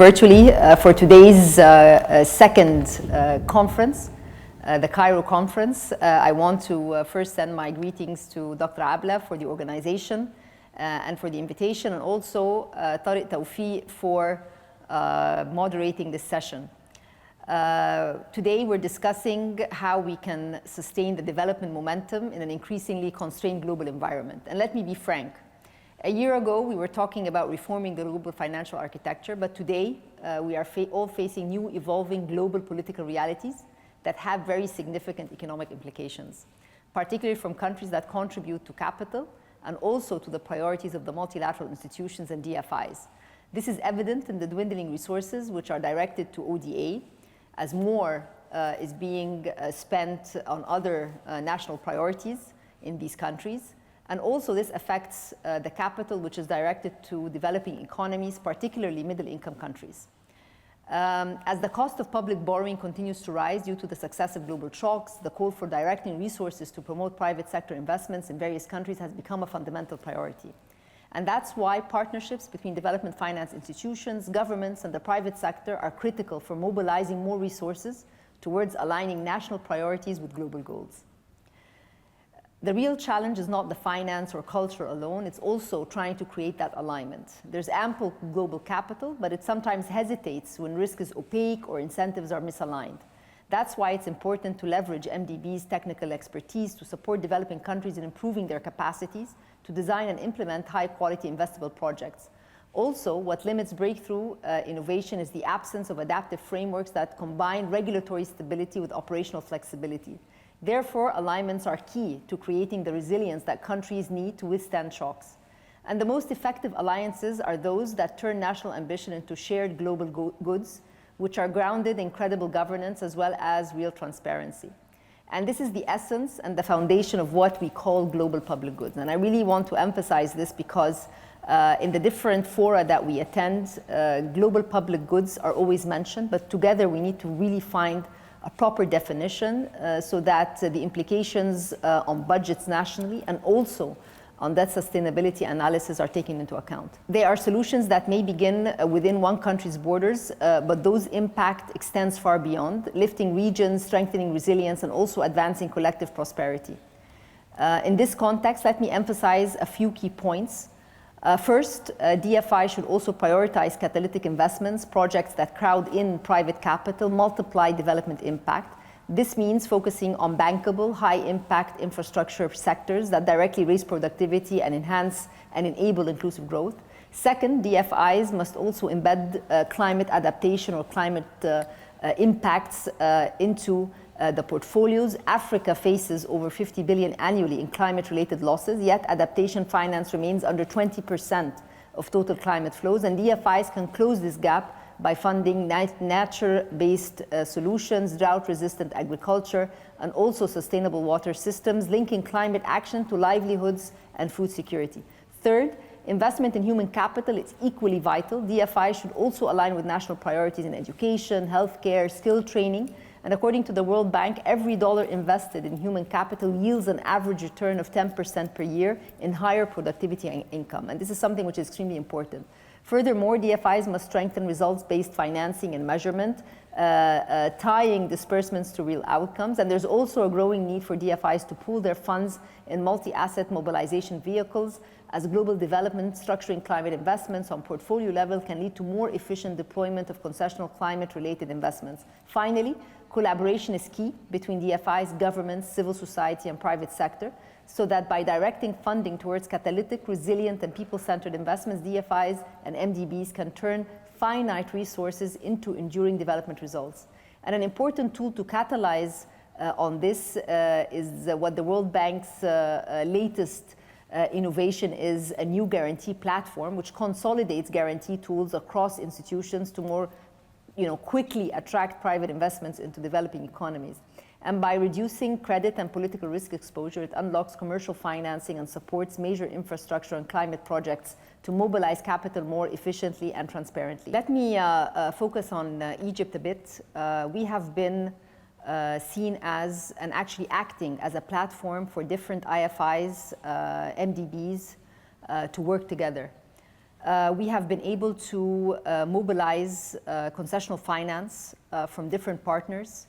virtually for today's second conference, the Cairo conference. I want to first send my greetings to Dr. Abla for the organization and for the invitation, and also Tariq Tawfiq for moderating this session. Today we're discussing how we can sustain the development momentum in an increasingly constrained global environment. And let me be frank. A year ago, we were talking about reforming the global financial architecture, but today we are all facing new evolving global political realities that have very significant economic implications, particularly from countries that contribute to capital and also to the priorities of the multilateral institutions and DFIs. This is evident in the dwindling resources which are directed to ODA, as more is being spent on other national priorities in these countries. And also this affects the capital which is directed to developing economies, particularly middle-income countries. As the cost of public borrowing continues to rise due to the successive global shocks, the call for directing resources to promote private sector investments in various countries has become a fundamental priority. And that's why partnerships between development finance institutions, governments, and the private sector are critical for mobilizing more resources towards aligning national priorities with global goals. The real challenge is not the finance or culture alone, it's also trying to create that alignment. There's ample global capital, but it sometimes hesitates when risk is opaque or incentives are misaligned. That's why it's important to leverage MDB's technical expertise to support developing countries in improving their capacities to design and implement high-quality investable projects. Also, what limits breakthrough innovation is the absence of adaptive frameworks that combine regulatory stability with operational flexibility. Therefore, alignments are key to creating the resilience that countries need to withstand shocks. And the most effective alliances are those that turn national ambition into shared global goods, which are grounded in credible governance as well as real transparency. And this is the essence and the foundation of what we call global public goods. And I really want to emphasize this because in the different fora that we attend, global public goods are always mentioned, but together we need to really find a proper definition so that the implications on budgets nationally and also on that sustainability analysis are taken into account. They are solutions that may begin within one country's borders, but those impact extends far beyond, lifting regions, strengthening resilience, and also advancing collective prosperity. In this context, let me emphasize a few key points. First, DFI should also prioritize catalytic investments, projects that crowd in private capital, multiply development impact. This means focusing on bankable, high-impact infrastructure sectors that directly raise productivity and enhance and enable inclusive growth. Second, DFIs must also embed climate adaptation or climate impacts into the portfolios. Africa faces over 50 billion annually in climate-related losses, yet adaptation finance remains under 20% of total climate flows, and DFIs can close this gap by funding nature-based solutions, drought-resistant agriculture, and also sustainable water systems, linking climate action to livelihoods and food security. Third, investment in human capital is equally vital. DFI should also align with national priorities in education, healthcare, skill training. And according to the World Bank, every dollar invested in human capital yields an average return of 10% per year in higher productivity and income. And this is something which is extremely important. Furthermore, DFIs must strengthen results-based financing and measurement, tying disbursements to real outcomes. And there's also a growing need for DFIs to pool their funds in multi-asset mobilization vehicles, as global development structuring climate investments on portfolio level can lead to more efficient deployment of concessional climate-related investments. Finally, collaboration is key between DFIs, governments, civil society, and private sector, so that by directing funding towards catalytic, resilient, and people-centered investments, DFIs and MDBs can turn finite resources into enduring development results. And an important tool to catalyze on this is what the World Bank's latest innovation is, a new guarantee platform which consolidates guarantee tools across institutions to more quickly attract private investments into developing economies. And by reducing credit and political risk exposure, it unlocks commercial financing and supports major infrastructure and climate projects to mobilize capital more efficiently and transparently. Let me focus on Egypt a bit. We have been seen as, and actually acting as, a platform for different IFIs, MDBs to work together. We have been able to mobilize concessional finance from different partners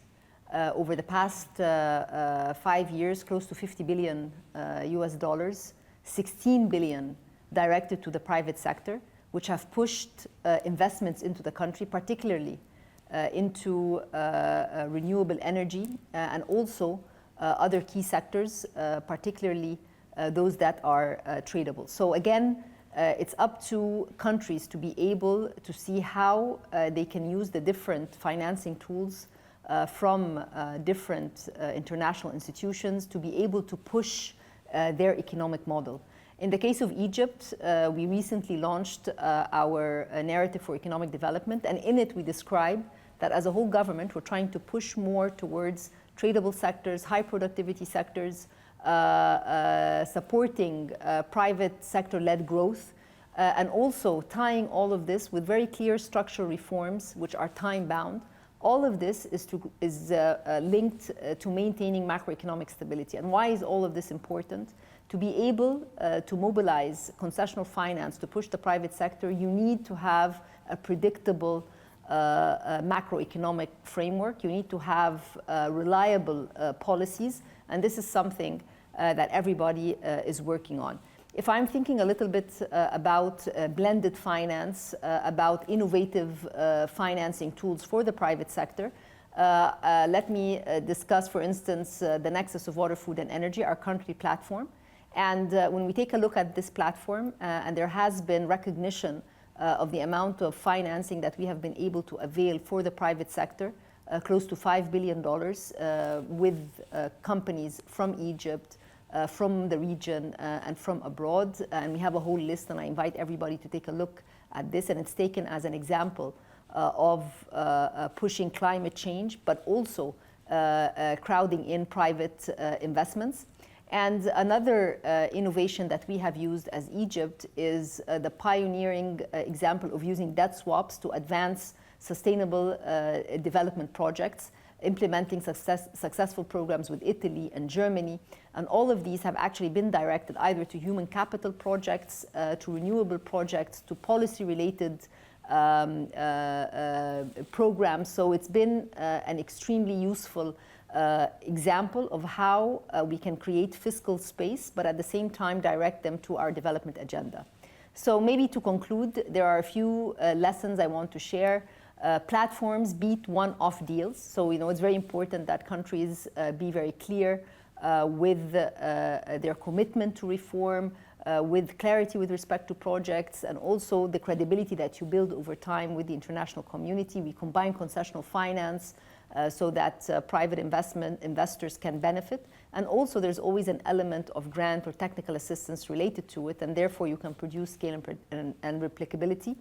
over the past 5 years, close to 50 billion US dollars, 16 billion directed to the private sector, which have pushed investments into the country, particularly into renewable energy and also other key sectors, particularly those that are tradable. So again, it's up to countries to be able to see how they can use the different financing tools from different international institutions to be able to push their economic model. In the case of Egypt, we recently launched our narrative for economic development, and in it we describe that as a whole government, we're trying to push more towards tradable sectors, high productivity sectors, supporting private sector-led growth, and also tying all of this with very clear structural reforms which are time-bound. All of this is linked to maintaining macroeconomic stability. And why is all of this important? To be able to mobilize concessional finance to push the private sector, you need to have a predictable macroeconomic framework. You need to have reliable policies, and this is something that everybody is working on. If I'm thinking a little bit about blended finance, about innovative financing tools for the private sector, let me discuss, for instance, the Nexus of Water, Food and Energy, our country platform. And when we take a look at this platform, and there has been recognition of the amount of financing that we have been able to avail for the private sector, close to $5 billion with companies from Egypt, from the region, and from abroad. And we have a whole list, and I invite everybody to take a look at this. And it's taken as an example of pushing climate change, but also crowding in private investments. And another innovation that we have used as Egypt is the pioneering example of using debt swaps to advance sustainable development projects, implementing successful programs with Italy and Germany. And all of these have actually been directed either to human capital projects, to renewable projects, to policy-related programs. So it's been an extremely useful example of how we can create fiscal space, but at the same time direct them to our development agenda. So maybe to conclude, there are a few lessons I want to share. Platforms beat one-off deals. So, it's very important that countries be very clear with their commitment to reform, with clarity with respect to projects, and also the credibility that you build over time with the international community. We combine concessional finance so that private investors can benefit. And also there's always an element of grant or technical assistance related to it, and therefore you can produce scale and replicability.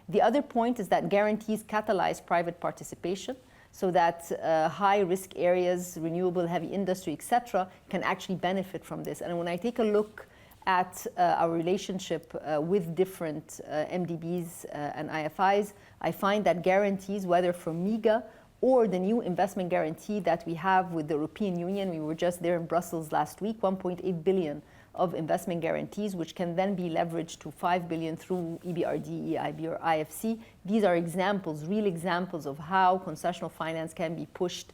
The other point is that guarantees catalyze private participation so that high-risk areas, renewable, heavy industry, etc., can actually benefit from this. And when I take a look at our relationship with different MDBs and IFIs, I find that guarantees, whether from MIGA or the new investment guarantee that we have with the European Union, we were just there in Brussels last week, 1.8 billion of investment guarantees, which can then be leveraged to 5 billion through EBRD, EIB, or IFC. These are examples, real examples of how concessional finance can be pushed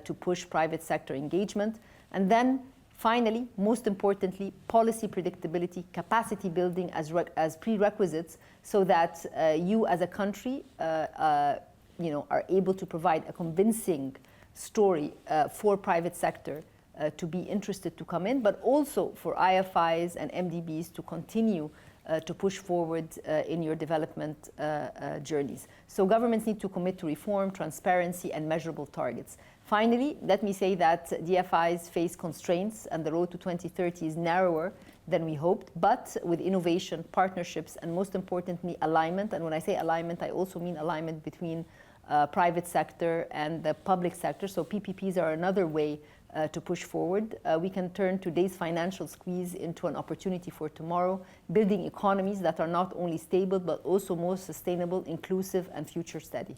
to push private sector engagement. And then finally, most importantly, policy predictability, capacity building as prerequisites so that you as a country are able to provide a convincing story for private sector to be interested to come in, but also for IFIs and MDBs to continue to push forward in your development journeys. So governments need to commit to reform, transparency, and measurable targets. Finally, let me say that DFIs face constraints and the road to 2030 is narrower than we hoped, but with innovation, partnerships, and most importantly, alignment. And when I say alignment, I also mean alignment between private sector and the public sector. So PPPs are another way to push forward. We can turn today's financial squeeze into an opportunity for tomorrow, building economies that are not only stable, but also more sustainable, inclusive, and future steady.